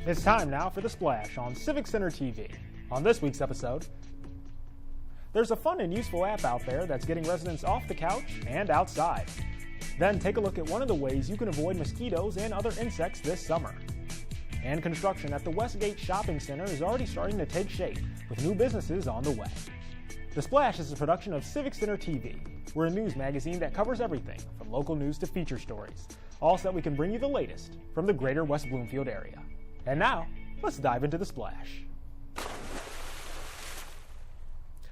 It's time now for The Splash on Civic Center TV. On this week's episode, there's a fun and useful app out there that's getting residents off the couch and outside. Then take a look at one of the ways you can avoid mosquitoes and other insects this summer. And construction at the Westgate shopping center is already starting to take shape, with new businesses on the way. The Splash is a production of Civic Center TV. We're a news magazine that covers everything, from local news to feature stories, all so that we can bring you the latest from the greater West Bloomfield area. And now, let's dive into The Splash.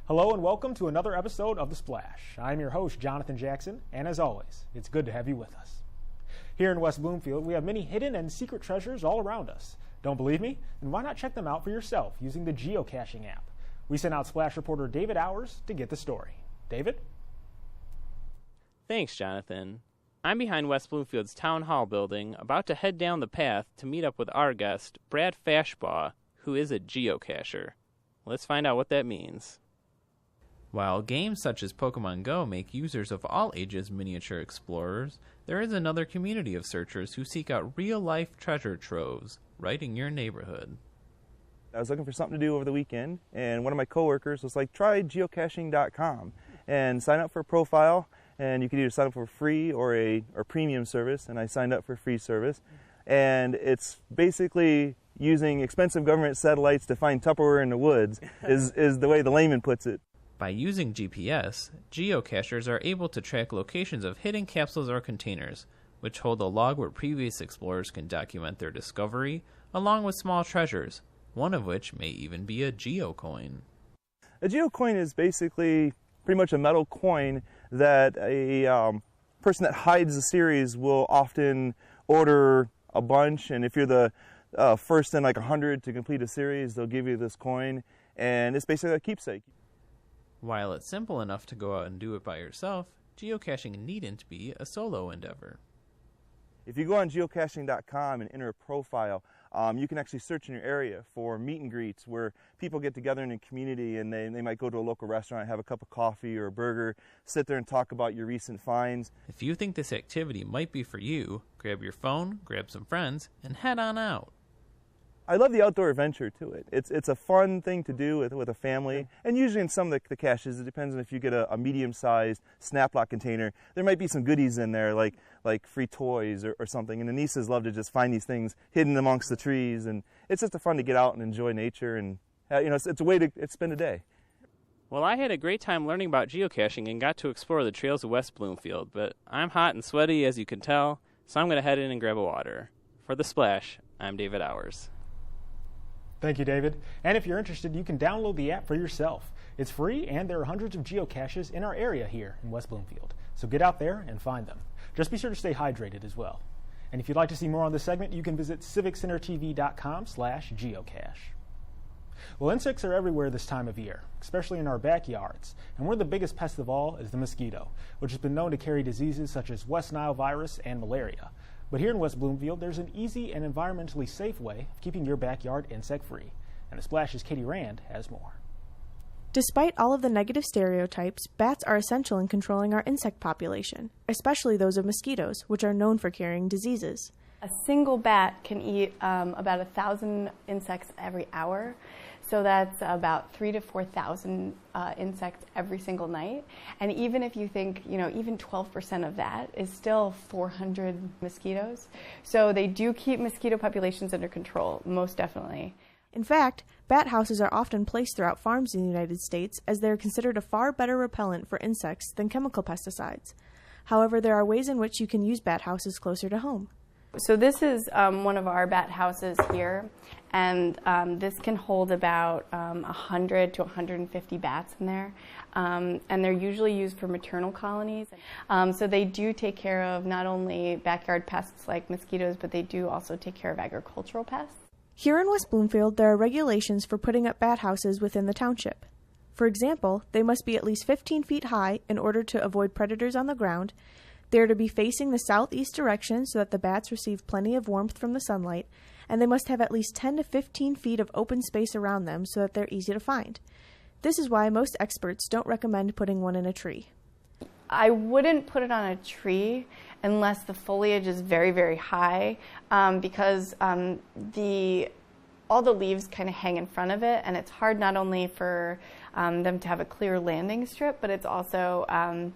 Hello and welcome to another episode of The Splash. I'm your host, Jonathan Jackson, and as always, it's good to have you with us. Here in West Bloomfield, we have many hidden and secret treasures all around us. Don't believe me? Then why not check them out for yourself using the geocaching app? We sent out Splash reporter David Hours to get the story. David? Thanks, Jonathan. I'm behind West Bloomfield's Town Hall building, about to head down the path to meet up with our guest, Brad Fashbaugh, who is a geocacher. Let's find out what that means. While games such as Pokemon Go make users of all ages miniature explorers, there is another community of searchers who seek out real-life treasure troves right in your neighborhood. I was looking for something to do over the weekend, and one of my coworkers was like, try geocaching.com and sign up for a profile, and you can either sign up for free or a premium service, and I signed up for free service. And it's basically using expensive government satellites to find Tupperware in the woods is the way the layman puts it. By using GPS, geocachers are able to track locations of hidden capsules or containers, which hold a log where previous explorers can document their discovery, along with small treasures, one of which may even be a geocoin. A geocoin is basically pretty much a metal coin that a person that hides a series will often order a bunch, and if you're the first in like 100 to complete a series, they'll give you this coin, and it's basically a keepsake. While it's simple enough to go out and do it by yourself, geocaching needn't be a solo endeavor. If you go on geocaching.com and enter a profile, you can actually search in your area for meet and greets where people get together in a community and they might go to a local restaurant, have a cup of coffee or a burger, sit there and talk about your recent finds. If you think this activity might be for you, grab your phone, grab some friends, and head on out. I love the outdoor adventure to it. It's a fun thing to do with a family, and usually in some of the caches, it depends on if you get a medium-sized snap lock container, there might be some goodies in there like free toys or something, and the nieces love to just find these things hidden amongst the trees, and it's just fun to get out and enjoy nature, and it's a way to spend a day. Well, I had a great time learning about geocaching and got to explore the trails of West Bloomfield, but I'm hot and sweaty, as you can tell, so I'm going to head in and grab a water. For The Splash, I'm David Hours. Thank you, David. And if you're interested, you can download the app for yourself. It's free, and there are hundreds of geocaches in our area here in West Bloomfield. So get out there and find them. Just be sure to stay hydrated as well. And if you'd like to see more on this segment, you can visit civiccentertv.com/geocache. Well, insects are everywhere this time of year, especially in our backyards. And one of the biggest pests of all is the mosquito, which has been known to carry diseases such as West Nile virus and malaria. But here in West Bloomfield, there's an easy and environmentally safe way of keeping your backyard insect-free. And The Splash's Katie Rand has more. Despite all of the negative stereotypes, bats are essential in controlling our insect population, especially those of mosquitoes, which are known for carrying diseases. A single bat can eat about 1,000 insects every hour. So that's about 3,000 to 4,000 insects every single night. And even if you think, even 12% of that is still 400 mosquitoes. So they do keep mosquito populations under control, most definitely. In fact, bat houses are often placed throughout farms in the United States as they are considered a far better repellent for insects than chemical pesticides. However, there are ways in which you can use bat houses closer to home. So this is one of our bat houses here, and this can hold about 100 to 150 bats in there, and they're usually used for maternal colonies. So they do take care of not only backyard pests like mosquitoes, but they do also take care of agricultural pests. Here in West Bloomfield, there are regulations for putting up bat houses within the township. For example, they must be at least 15 feet high in order to avoid predators on the ground. They are to be facing the southeast direction so that the bats receive plenty of warmth from the sunlight, and they must have at least 10 to 15 feet of open space around them so that they're easy to find. This is why most experts don't recommend putting one in a tree. I wouldn't put it on a tree unless the foliage is very, very high, because the all the leaves kind of hang in front of it, and it's hard not only for them to have a clear landing strip, but it's also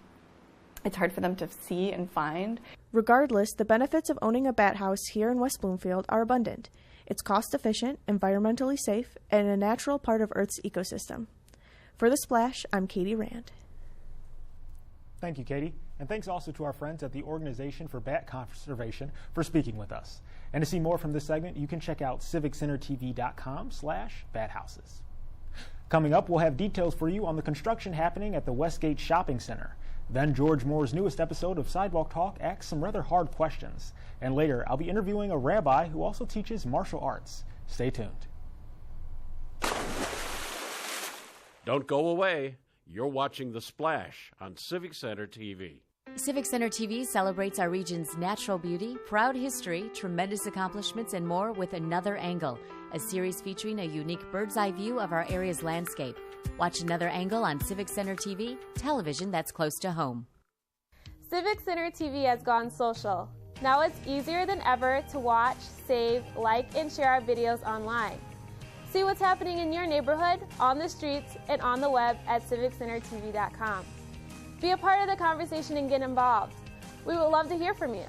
it's hard for them to see and find. Regardless, the benefits of owning a bat house here in West Bloomfield are abundant. It's cost-efficient, environmentally safe, and a natural part of Earth's ecosystem. For The Splash, I'm Katie Rand. Thank you, Katie. And thanks also to our friends at the Organization for Bat Conservation for speaking with us. And to see more from this segment, you can check out civiccentertv.com/bathouses. Coming up, we'll have details for you on the construction happening at the Westgate Shopping Center. Then George Moore's newest episode of Sidewalk Talk asks some rather hard questions. And later, I'll be interviewing a rabbi who also teaches martial arts. Stay tuned. Don't go away. You're watching The Splash on Civic Center TV. Civic Center TV celebrates our region's natural beauty, proud history, tremendous accomplishments, and more with Another Angle, a series featuring a unique bird's-eye view of our area's landscape. Watch Another Angle on Civic Center TV, television that's close to home. Civic Center TV has gone social. Now it's easier than ever to watch, save, like, and share our videos online. See what's happening in your neighborhood, on the streets, and on the web at civiccentertv.com. Be a part of the conversation and get involved. We would love to hear from you.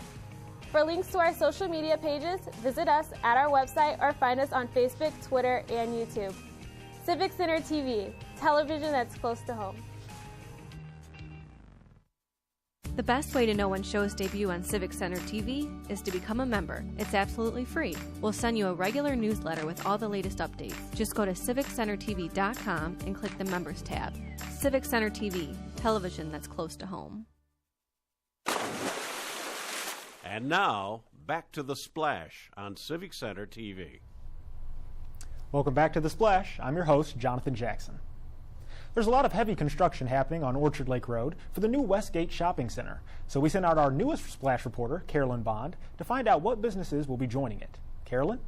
For links to our social media pages, visit us at our website or find us on Facebook, Twitter, and YouTube. Civic Center TV, television that's close to home. The best way to know when shows debut on Civic Center TV is to become a member. It's absolutely free. We'll send you a regular newsletter with all the latest updates. Just go to civiccentertv.com and click the Members tab. Civic Center TV, television that's close to home. And now, back to The Splash on Civic Center TV. Welcome back to The Splash. I'm your host, Jonathan Jackson. There's a lot of heavy construction happening on Orchard Lake Road for the new Westgate Shopping Center. So we sent out our newest Splash reporter, Carolyn Bond, to find out what businesses will be joining it. Carolyn?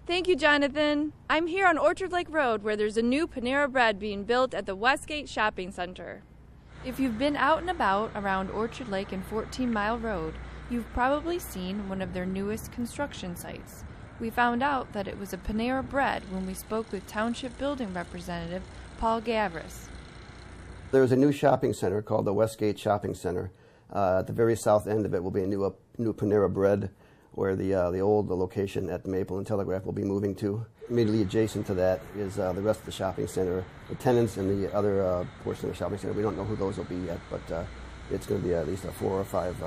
Thank you, Jonathan. I'm here on Orchard Lake Road where there's a new Panera Bread being built at the Westgate Shopping Center. If you've been out and about around Orchard Lake and 14 Mile Road, you've probably seen one of their newest construction sites. We found out that it was a Panera Bread when we spoke with Township Building Representative Paul Gavris. There's a new shopping center called the Westgate Shopping Center. At the very south end of it will be a new Panera Bread, where the old location at the Maple and Telegraph will be moving to. Immediately adjacent to that is the rest of the shopping center. The tenants in the other portion of the shopping center, we don't know who those will be yet, but it's going to be at least a 4 or 5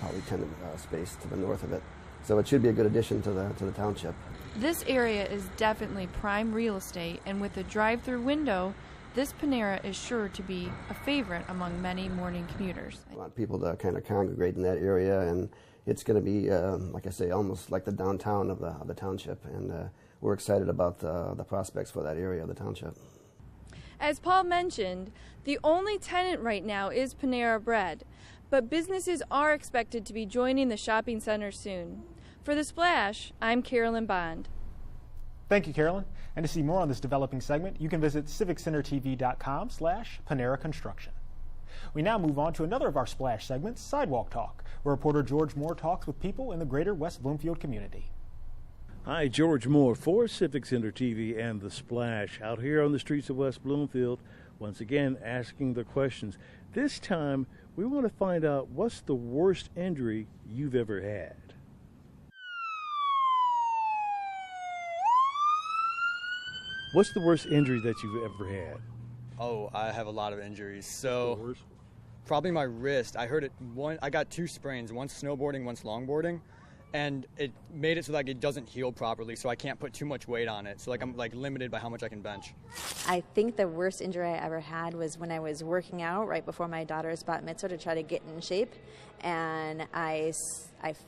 probably tenant space to the north of it. So it should be a good addition to the township. This area is definitely prime real estate, and with a drive-through window, this Panera is sure to be a favorite among many morning commuters. I want people to kind of congregate in that area, and it's going to be, like I say, almost like the downtown of the township, and we're excited about the prospects for that area of the township. As Paul mentioned, the only tenant right now is Panera Bread, but businesses are expected to be joining the shopping center soon. For The Splash, I'm Carolyn Bond. Thank you, Carolyn. And to see more on this developing segment, you can visit civiccentertv.com/Panera Construction. We now move on to another of our Splash segments, Sidewalk Talk, where reporter George Moore talks with people in the greater West Bloomfield community. Hi, George Moore for Civic Center TV and The Splash, out here on the streets of West Bloomfield, once again asking the questions. This time, we want to find out what's the worst injury you've ever had. What's the worst injury that you've ever had? Oh, I have a lot of injuries. So probably my wrist. I hurt it. I got 2 sprains, once snowboarding, once longboarding, and it made it so like it doesn't heal properly. So I can't put too much weight on it. So like I'm like limited by how much I can bench. I think the worst injury I ever had was when I was working out right before my daughter's bat mitzvah to try to get in shape, and I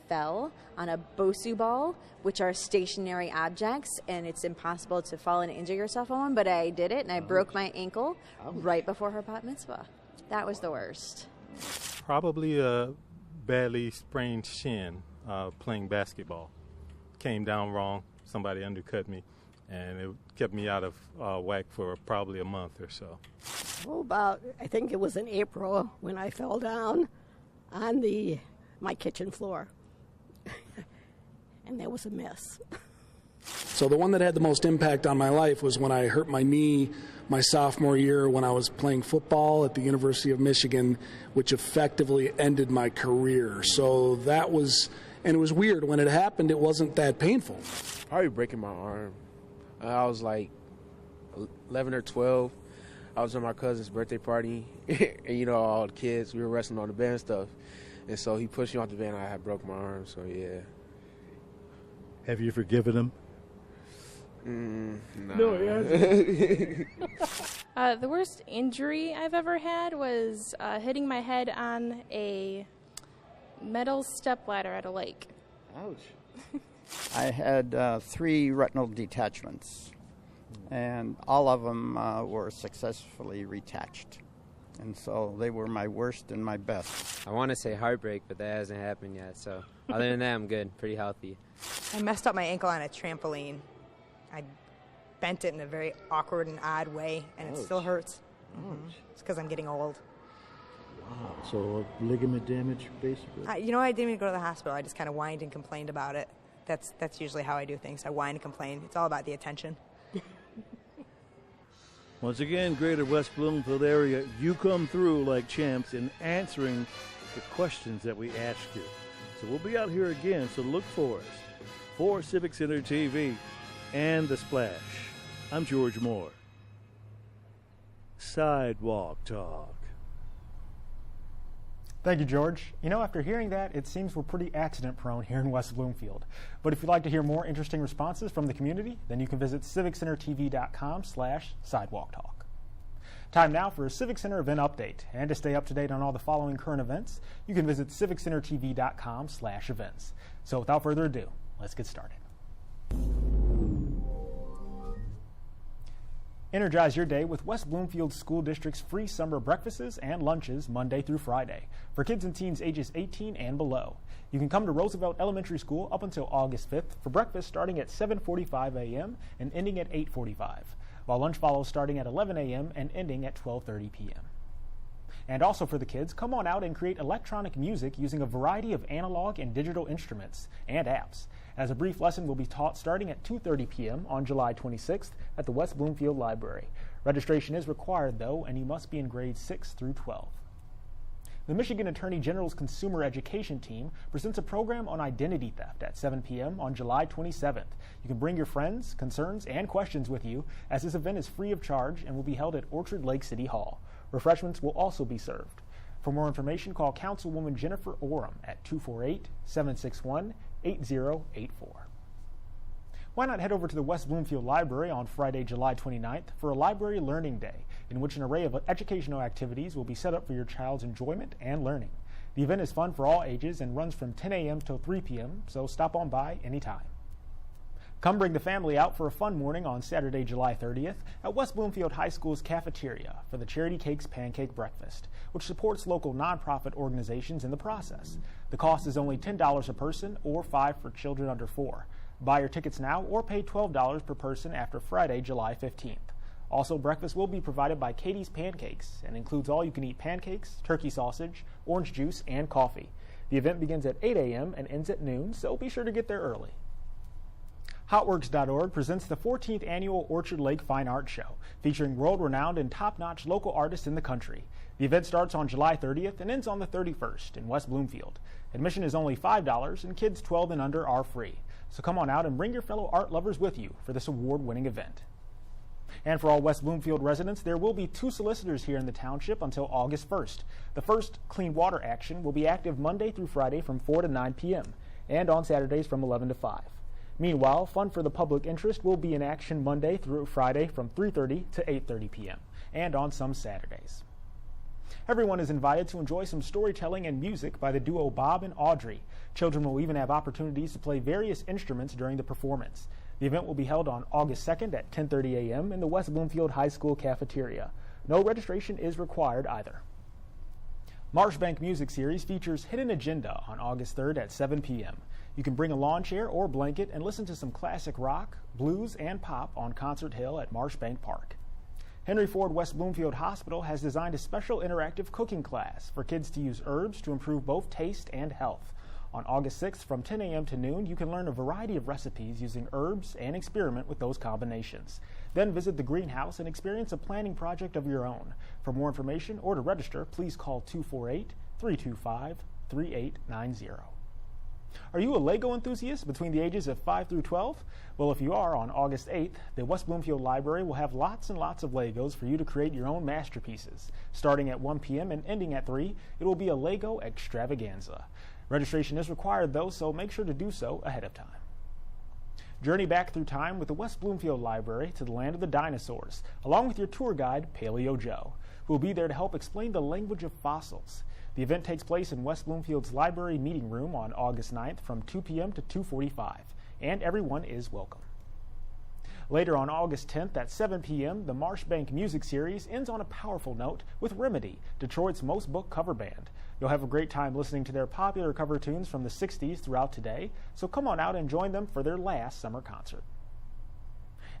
fell on a Bosu ball, which are stationary objects, and it's impossible to fall and injure yourself on one, but I did it, and I broke my ankle right before her bat mitzvah. That was the worst. Probably a badly sprained shin playing basketball. Came down wrong, somebody undercut me, and it kept me out of whack for probably a month or so. Well, I think it was in April when I fell down on my kitchen floor. And that was a mess. So the one that had the most impact on my life was when I hurt my knee my sophomore year when I was playing football at the University of Michigan, which effectively ended my career. So that was, and it was weird. When it happened, it wasn't that painful. Probably breaking my arm. I was like 11 or 12. I was at my cousin's birthday party, and all the kids, we were wrestling on the band stuff. And so he pushed me off the band, I had broke my arm, so yeah. Have you forgiven him? No, he hasn't. The worst injury I've ever had was hitting my head on a metal stepladder at a lake. Ouch. I had 3 retinal detachments, and all of them were successfully retached. And so they were my worst and my best. I want to say heartbreak, but that hasn't happened yet. So other than that, I'm good, pretty healthy. I messed up my ankle on a trampoline. I bent it in a very awkward and odd way, and it still hurts. It's because I'm getting old. Wow. So ligament damage, basically? I didn't even go to the hospital. I just kind of whined and complained about it. That's usually how I do things. I whine and complain. It's all about the attention. Once again, greater West Bloomfield area, you come through like champs in answering the questions that we ask you. So we'll be out here again, so look for us. For Civic Center TV and The Splash, I'm George Moore. Sidewalk Talk. Thank you, George. After hearing that, it seems we're pretty accident-prone here in West Bloomfield. But if you'd like to hear more interesting responses from the community, then you can visit civiccentertv.com/sidewalktalk. Time now for a Civic Center event update. And to stay up to date on all the following current events, you can visit civiccentertv.com/events. So without further ado, let's get started. Energize your day with West Bloomfield School District's free summer breakfasts and lunches Monday through Friday for kids and teens ages 18 and below. You can come to Roosevelt Elementary School up until August 5th for breakfast starting at 7:45 a.m. and ending at 8:45, while lunch follows starting at 11 a.m. and ending at 12:30 p.m. And also for the kids, come on out and create electronic music using a variety of analog and digital instruments and apps, as a brief lesson will be taught starting at 2:30 p.m. on July 26th at the West Bloomfield Library. Registration is required, though, and you must be in grades 6 through 12. The Michigan Attorney General's Consumer Education Team presents a program on identity theft at 7 p.m. on July 27th. You can bring your friends, concerns, and questions with you, as this event is free of charge and will be held at Orchard Lake City Hall. Refreshments will also be served. For more information, call Councilwoman Jennifer Oram at 248-761-8084. Why not head over to the West Bloomfield Library on Friday, July 29th for a Library Learning Day, in which an array of educational activities will be set up for your child's enjoyment and learning. The event is fun for all ages and runs from 10 a.m. till 3 p.m., so stop on by anytime. Come bring the family out for a fun morning on Saturday, July 30th at West Bloomfield High School's cafeteria for the Charity Cakes Pancake Breakfast, which supports local nonprofit organizations in the process. The cost is only $10 a person or $5 for children under 4. Buy your tickets now or pay $12 per person after Friday, July 15th. Also, breakfast will be provided by Katie's Pancakes and includes all-you-can-eat pancakes, turkey sausage, orange juice, and coffee. The event begins at 8 a.m. and ends at noon, so be sure to get there early. Hotworks.org presents the 14th Annual Orchard Lake Fine Art Show, featuring world-renowned and top-notch local artists in the country. The event starts on July 30th and ends on the 31st in West Bloomfield. Admission is only $5, and kids 12 and under are free. So come on out and bring your fellow art lovers with you for this award-winning event. And for all West Bloomfield residents, there will be 2 solicitors here in the township until August 1st. The first, Clean Water Action, will be active Monday through Friday from 4 to 9 p.m. and on Saturdays from 11 to 5. Meanwhile, Fund for the Public Interest will be in action Monday through Friday from 3:30 to 8:30 p.m. and on some Saturdays. Everyone is invited to enjoy some storytelling and music by the duo Bob and Audrey. Children will even have opportunities to play various instruments during the performance. The event will be held on August 2nd at 10:30 a.m. in the West Bloomfield High School cafeteria. No registration is required either. Marshbank Music Series features Hidden Agenda on August 3rd at 7 p.m. You can bring a lawn chair or blanket and listen to some classic rock, blues, and pop on Concert Hill at Marshbank Park. Henry Ford West Bloomfield Hospital has designed a special interactive cooking class for kids to use herbs to improve both taste and health. On August 6th from 10 a.m. to noon, you can learn a variety of recipes using herbs and experiment with those combinations. Then visit the greenhouse and experience a planting project of your own. For more information or to register, please call 248-325-3890. Are you a Lego enthusiast between the ages of 5 through 12? Well, if you are, on August 8th, the West Bloomfield Library will have lots and lots of Legos for you to create your own masterpieces. Starting at 1 p.m. and ending at 3, it will be a Lego extravaganza. Registration is required, though, so make sure to do so ahead of time. Journey back through time with the West Bloomfield Library to the land of the dinosaurs, along with your tour guide, Paleo Joe, who will be there to help explain the language of fossils. The event takes place in West Bloomfield's library meeting room on August 9th from 2 p.m. to 2:45, and everyone is welcome. Later on August 10th at 7 p.m., the Marshbank Music Series ends on a powerful note with Remedy, Detroit's most booked cover band. You'll have a great time listening to their popular cover tunes from the 60s throughout today, so come on out and join them for their last summer concert.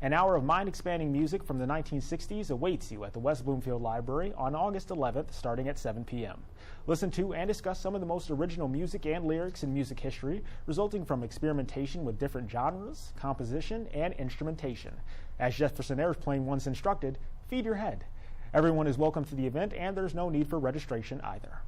An hour of mind-expanding music from the 1960s awaits you at the West Bloomfield Library on August 11th, starting at 7 p.m. Listen to and discuss some of the most original music and lyrics in music history, resulting from experimentation with different genres, composition, and instrumentation. As Jefferson Airplane once instructed, feed your head. Everyone is welcome to the event, and there's no need for registration either.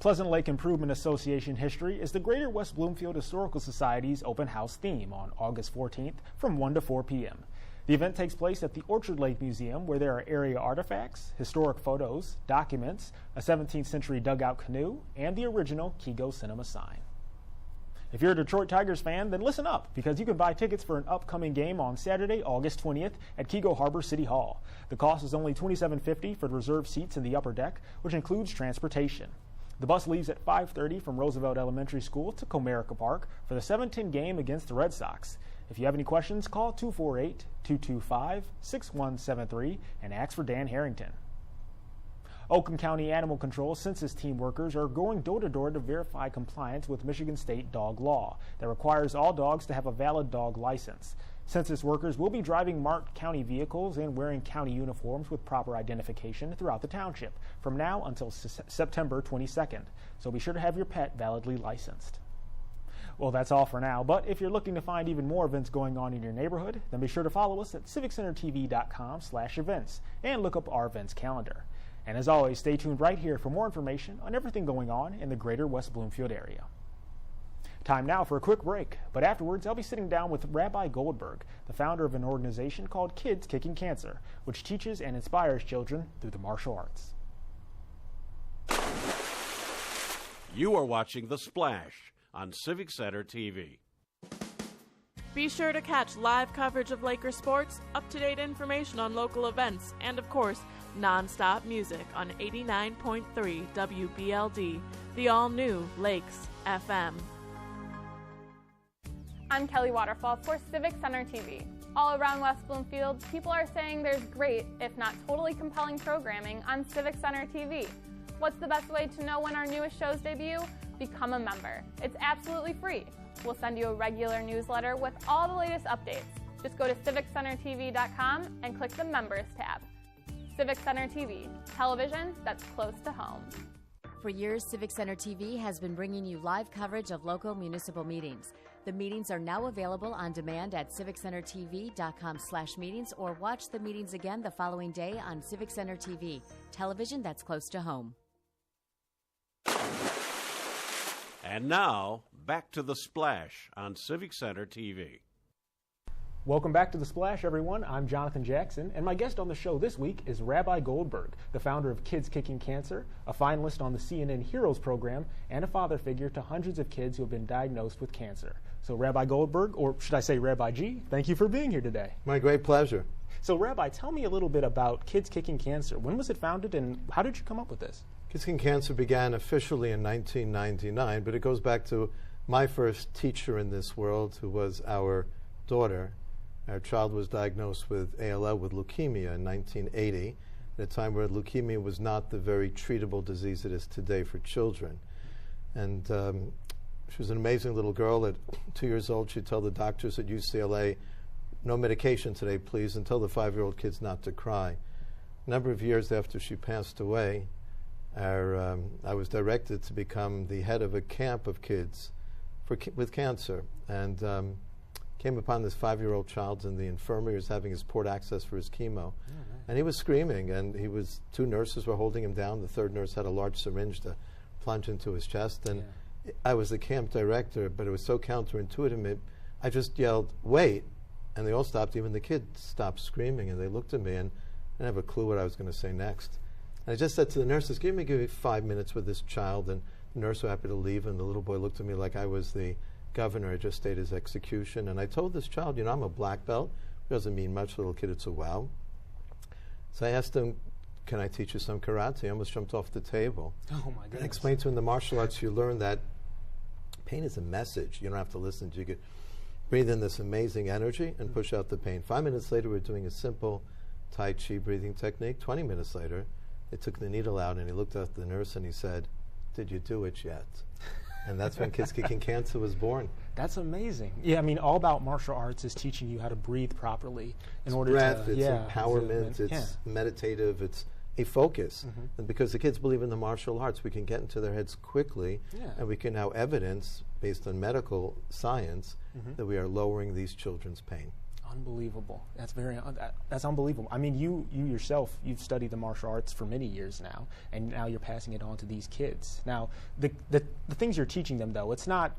Pleasant Lake Improvement Association History is the Greater West Bloomfield Historical Society's open house theme on August 14th from 1 to 4 p.m. The event takes place at the Orchard Lake Museum, where there are area artifacts, historic photos, documents, a 17th century dugout canoe, and the original Kego Cinema sign. If you're a Detroit Tigers fan, then listen up, because you can buy tickets for an upcoming game on Saturday, August 20th at Kego Harbor City Hall. The cost is only $27.50 for the reserved seats in the upper deck, which includes transportation. The bus leaves at 5:30 from Roosevelt Elementary School to Comerica Park for the 7-10 game against the Red Sox. If you have any questions, call 248-225-6173 and ask for Dan Harrington. Oakland County Animal Control census team workers are going door-to-door to verify compliance with Michigan state dog law that requires all dogs to have a valid dog license. Census workers will be driving marked county vehicles and wearing county uniforms with proper identification throughout the township from now until September 22nd, so be sure to have your pet validly licensed. Well, that's all for now, but if you're looking to find even more events going on in your neighborhood, then be sure to follow us at civiccentertv.com/events and look up our events calendar. And as always, stay tuned right here for more information on everything going on in the greater West Bloomfield area. Time now for a quick break, but afterwards I'll be sitting down with Rabbi Goldberg, the founder of an organization called Kids Kicking Cancer, which teaches and inspires children through the martial arts. You are watching The Splash on Civic Center TV. Be sure to catch live coverage of Laker sports, up-to-date information on local events, and of course, non-stop music on 89.3 WBLD, the all-new Lakes FM. I'm Kelly Waterfall for Civic Center TV. All around West Bloomfield, people are saying there's great, if not totally compelling programming on Civic Center TV. What's the best way to know when our newest shows debut? Become a member. It's absolutely free. We'll send you a regular newsletter with all the latest updates. Just go to civiccentertv.com and click the Members tab. Civic Center TV, television that's close to home. For years, Civic Center TV has been bringing you live coverage of local municipal meetings. The meetings are now available on demand at civiccentertv.com/meetings, or watch the meetings again the following day on Civic Center TV, television that's close to home. And now, back to The Splash on Civic Center TV. Welcome back to The Splash, everyone. I'm Jonathan Jackson, and my guest on the show this week is Rabbi Goldberg, the founder of Kids Kicking Cancer, a finalist on the CNN Heroes program, and a father figure to hundreds of kids who have been diagnosed with cancer. So Rabbi Goldberg, or should I say Rabbi G, thank you for being here today. My great pleasure. So Rabbi, tell me a little bit about Kids Kicking Cancer. When was it founded, and how did you come up with this? Kids Kicking Cancer began officially in 1999, but it goes back to my first teacher in this world, who was our daughter. Our child was diagnosed with ALL, with leukemia, in 1980, at a time where leukemia was not the very treatable disease it is today for children. And she was an amazing little girl. At 2 years old, she'd tell the doctors at UCLA, "No medication today, please," and tell the 5-year-old kids not to cry. A number of years after she passed away, I was directed to become the head of a camp of kids with cancer, and came upon this 5-year-old child in the infirmary. He was having his port access for his chemo, and he was screaming, and 2 nurses were holding him down. The 3rd nurse had a large syringe to plunge into his chest, and I was the camp director, but it was so counterintuitive. I just yelled, "Wait," and they all stopped. Even the kids stopped screaming, and they looked at me, and I didn't have a clue what I was going to say next. And I just said to the nurses, give me 5 minutes with this child, and the nurse was happy to leave, and the little boy looked at me like I was the governor. I just stayed his execution, and I told this child, I'm a black belt. It doesn't mean much, little kid, it's a wow. So I asked him, can I teach you some karate? I almost jumped off the table. Oh my goodness. I explained to him in the martial arts, you learn that pain is a message. You don't have to listen. You could breathe in this amazing energy and push out the pain. 5 minutes later, we're doing a simple Tai Chi breathing technique. 20 minutes later, they took the needle out, and he looked at the nurse and he said, did you do it yet? And that's when Kids Kicking Cancer was born. That's amazing. Yeah, I mean, all about martial arts is teaching you how to breathe properly in order breath, to... It's empowerment, it's meditative, it's a focus. And because the kids believe in the martial arts, we can get into their heads quickly, and we can now evidence, based on medical science, that we are lowering these children's pain. Unbelievable. That's unbelievable. I mean, you yourself, you've studied the martial arts for many years now, and now you're passing it on to these kids. Now, the things you're teaching them, though, it's not,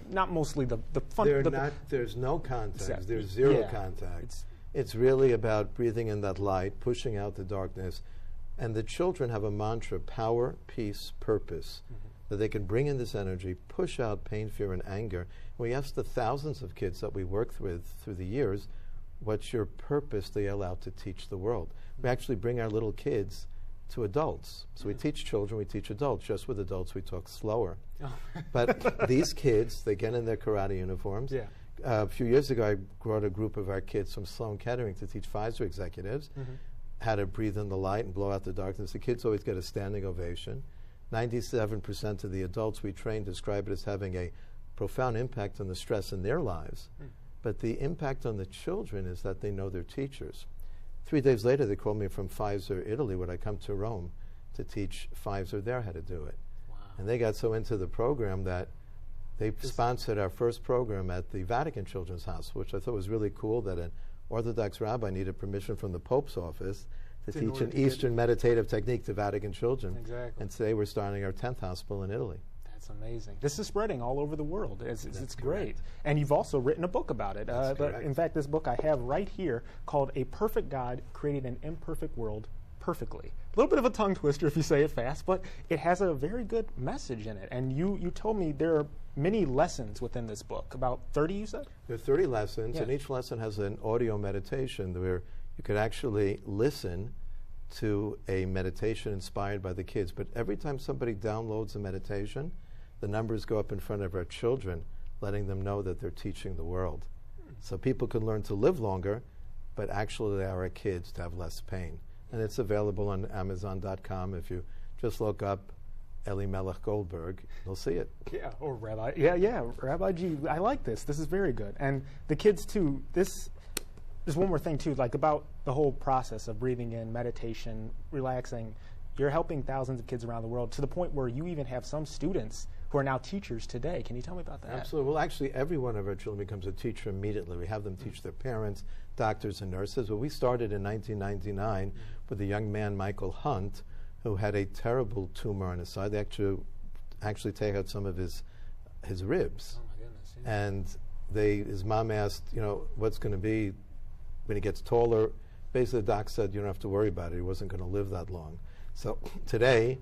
not mostly the fun. There's no contact. There's zero contact. It's really about breathing in that light, pushing out the darkness. And the children have a mantra, power, peace, purpose, that they can bring in this energy, push out pain, fear, and anger. We ask the thousands of kids that we worked with through the years, what's your purpose they allow to teach the world? We actually bring our little kids to adults. So we teach children, we teach adults. Just with adults, we talk slower. But these kids, they get in their karate uniforms. A few years ago, I brought a group of our kids from Sloan Kettering to teach Pfizer executives how to breathe in the light and blow out the darkness. The kids always get a standing ovation. 97% of the adults we train describe it as having a profound impact on the stress in their lives. But the impact on the children is that they know their teachers. 3 days later, they called me from Pfizer, Italy, would I come to Rome to teach Pfizer there how to do it. And they got so into the program that they sponsored our first program at the Vatican Children's Hospital, which I thought was really cool, that an Orthodox rabbi needed permission from the Pope's office to teach an Eastern meditative technique to Vatican children. And today we're starting our 10th hospital in Italy. That's amazing. This is spreading all over the world. It's great. And you've also written a book about it. But in fact, this book I have right here called A Perfect God Created an Imperfect World Perfectly. A little bit of a tongue twister if you say it fast, but it has a very good message in it. And you told me there are many lessons within this book, about 30 you said? There are 30 lessons, and each lesson has an audio meditation where you could actually listen to a meditation inspired by the kids. But every time somebody downloads a meditation, the numbers go up in front of our children, letting them know that they're teaching the world. So people can learn to live longer, but actually allow our kids to have less pain. And it's available on Amazon.com. If you just look up Rabbi Goldberg, you'll see it. Yeah, or Rabbi. Yeah, Rabbi G. I like this. This is very good. And the kids, too, there's one more thing, too, like about the whole process of breathing in, meditation, relaxing. You're helping thousands of kids around the world to the point where you even have some students who are now teachers today. Can you tell me about that? Absolutely. Well, actually, every one of our children becomes a teacher immediately. We have them teach their parents, doctors, and nurses. Well, we started in 1999 with a young man, Michael Hunt, who had a terrible tumor on his side. They actually take out some of his ribs. Oh, my goodness. Yeah. And his mom asked, what's going to be when he gets taller. Basically, the doc said, you don't have to worry about it. He wasn't going to live that long. So today,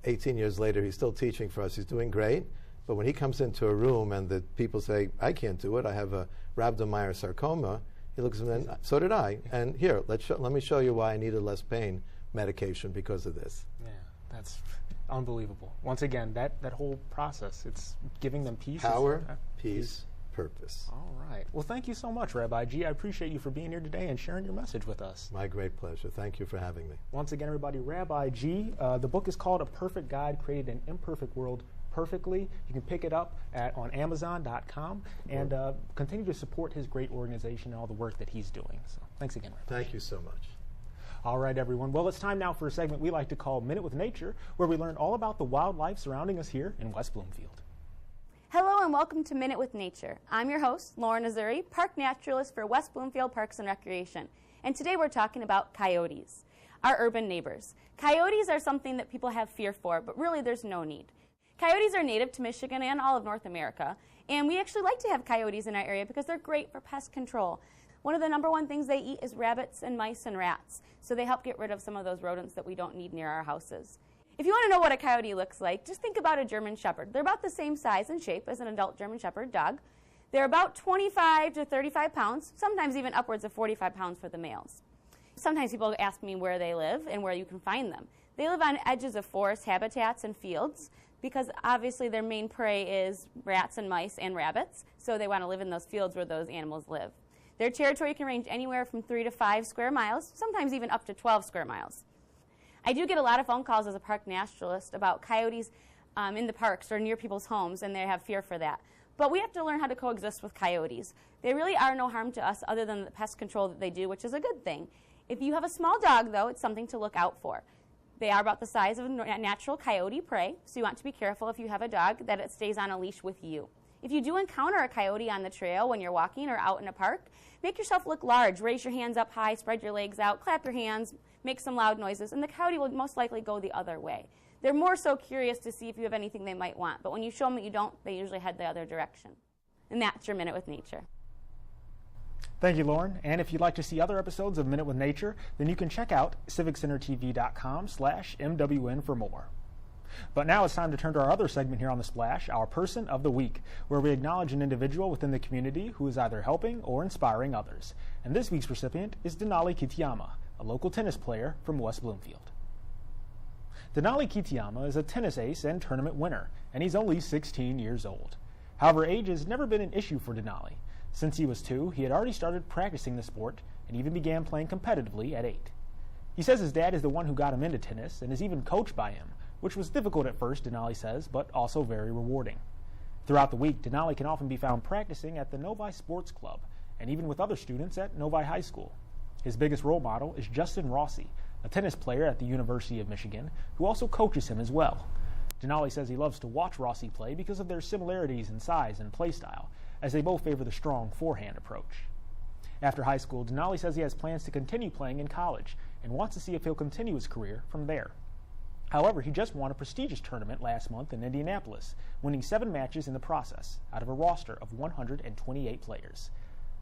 18 years later, he's still teaching for us. He's doing great. But when he comes into a room and the people say, I can't do it, I have a rhabdomyosarcoma, he looks at them and so did I. And here, let me show you why I needed less pain medication because of this. Yeah, that's unbelievable. Once again, that whole process, it's giving them peace. Power, peace, purpose. All right. Well, thank you so much, Rabbi G. I appreciate you for being here today and sharing your message with us. My great pleasure. Thank you for having me. Once again, everybody, Rabbi G. The book is called A Perfect God Created an Imperfect World Perfectly. You can pick it up on Amazon.com and continue to support his great organization and all the work that he's doing. So thanks again, Rabbi. Thank you so much. All right, everyone. Well, it's time now for a segment we like to call Minute with Nature, where we learn all about the wildlife surrounding us here in West Bloomfield. Hello and welcome to Minute with Nature. I'm your host, Lauren Azuri, park naturalist for West Bloomfield Parks and Recreation. And today we're talking about coyotes, our urban neighbors. Coyotes are something that people have fear for, but really there's no need. Coyotes are native to Michigan and all of North America, and we actually like to have coyotes in our area because they're great for pest control. One of the #1 things they eat is rabbits and mice and rats, so they help get rid of some of those rodents that we don't need near our houses. If you want to know what a coyote looks like, just think about a German Shepherd. They're about the same size and shape as an adult German Shepherd dog. They're about 25 to 35 pounds, sometimes even upwards of 45 pounds for the males. Sometimes people ask me where they live and where you can find them. They live on edges of forest habitats and fields because obviously their main prey is rats and mice and rabbits, so they want to live in those fields where those animals live. Their territory can range anywhere from 3 to 5 square miles, sometimes even up to 12 square miles. I do get a lot of phone calls as a park naturalist about coyotes in the parks or near people's homes, and they have fear for that. But we have to learn how to coexist with coyotes. They really are no harm to us other than the pest control that they do, which is a good thing. If you have a small dog, though, it's something to look out for. They are about the size of a natural coyote prey, so you want to be careful if you have a dog that it stays on a leash with you. If you do encounter a coyote on the trail when you're walking or out in a park, make yourself look large. Raise your hands up high, spread your legs out, clap your hands, make some loud noises, and the coyote will most likely go the other way. They're more so curious to see if you have anything they might want, but when you show them that you don't, they usually head the other direction. And that's your Minute with Nature. Thank you, Lauren. And if you'd like to see other episodes of Minute with Nature, then you can check out civiccentertv.com/MWN for more. But now it's time to turn to our other segment here on The Splash, our Person of the Week, where we acknowledge an individual within the community who is either helping or inspiring others. And this week's recipient is Denali Kitayama, a local tennis player from West Bloomfield. Denali Kitayama is a tennis ace and tournament winner, and he's only 16 years old. However, age has never been an issue for Denali. Since he was 2, he had already started practicing the sport and even began playing competitively at 8. He says his dad is the one who got him into tennis and is even coached by him, which was difficult at first, Denali says, but also very rewarding. Throughout the week, Denali can often be found practicing at the Novi Sports Club and even with other students at Novi High School. His biggest role model is Justin Rossi, a tennis player at the University of Michigan, who also coaches him as well. Denali says he loves to watch Rossi play because of their similarities in size and play style, as they both favor the strong forehand approach. After high school, Denali says he has plans to continue playing in college and wants to see if he'll continue his career from there. However, he just won a prestigious tournament last month in Indianapolis, winning 7 matches in the process out of a roster of 128 players.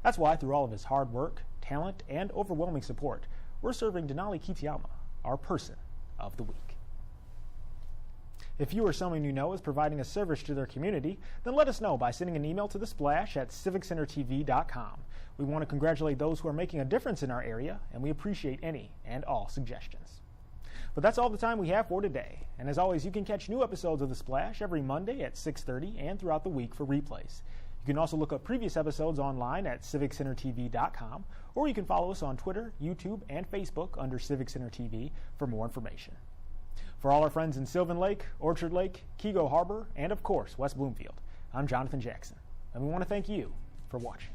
That's why, through all of his hard work, talent, and overwhelming support, we're serving Denali Kitayama, our Person of the Week. If you or someone you know is providing a service to their community, then let us know by sending an email to The Splash at civiccentertv.com. We want to congratulate those who are making a difference in our area, and we appreciate any and all suggestions. But that's all the time we have for today. And as always, you can catch new episodes of The Splash every Monday at 6:30 and throughout the week for replays. You can also look up previous episodes online at civiccentertv.com, or you can follow us on Twitter, YouTube, and Facebook under Civic Center TV for more information. For all our friends in Sylvan Lake, Orchard Lake, Kego Harbor, and of course, West Bloomfield, I'm Jonathan Jackson, and we want to thank you for watching.